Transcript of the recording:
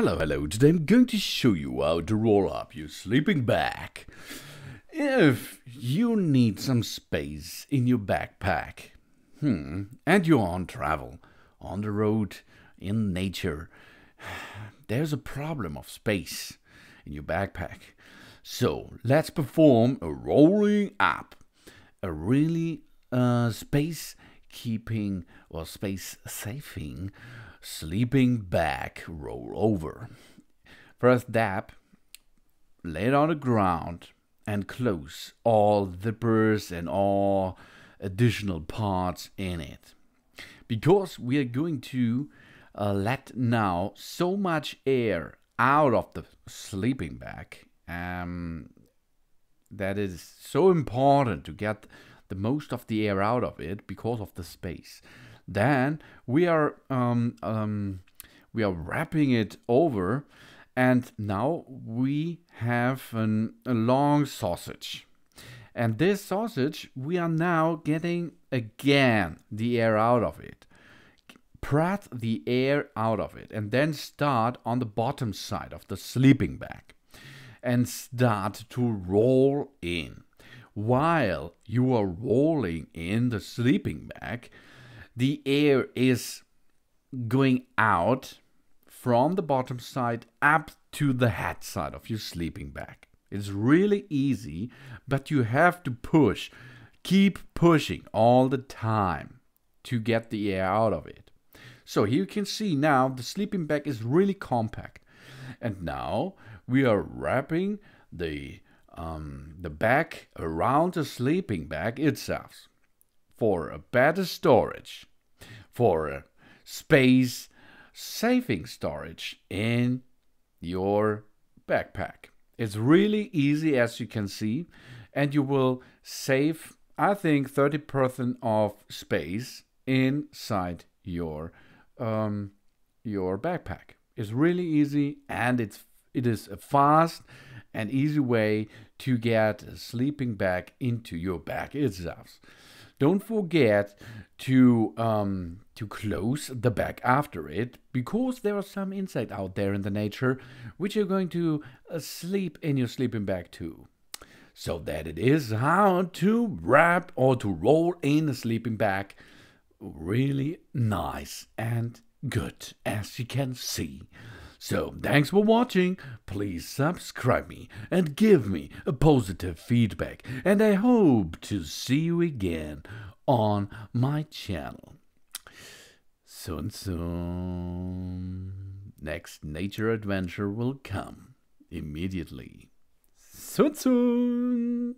Hello, today I'm going to show you how to roll up your sleeping bag. If you need some space in your backpack, and you're on travel, on the road, in nature, there's a problem of space in your backpack. So let's perform a rolling up, a really space keeping or space saving sleeping bag rollover. First step, lay it on the ground and close all zippers and all additional parts in it. Because we are going to let now so much air out of the sleeping bag, that is so important to get the most of the air out of it because of the space. Then we are wrapping it over, and now we have a long sausage. And this sausage, we are now getting again the air out of it. Press the air out of it, and then start on the bottom side of the sleeping bag and start to roll in. While you are rolling in the sleeping bag, the air is going out from the bottom side up to the head side of your sleeping bag. It's really easy, but you have to push. Keep pushing all the time to get the air out of it. So here you can see now the sleeping bag is really compact. And now we are wrapping the bag around the sleeping bag itself for a better storage, for a space-saving storage in your backpack. It's really easy, as you can see, and you will save, I think, 30% of space inside your backpack. It's really easy, and it is a fast and easy way to get a sleeping bag into your bag itself. Don't forget to close the bag after it, because there are some insects out there in the nature which are going to sleep in your sleeping bag too. So that it is how to wrap or to roll in a sleeping bag really nice and good, as you can see. So, thanks for watching. Please subscribe me and give me a positive feedback. And I hope to see you again on my channel. Soon. Next nature adventure will come immediately. Soon.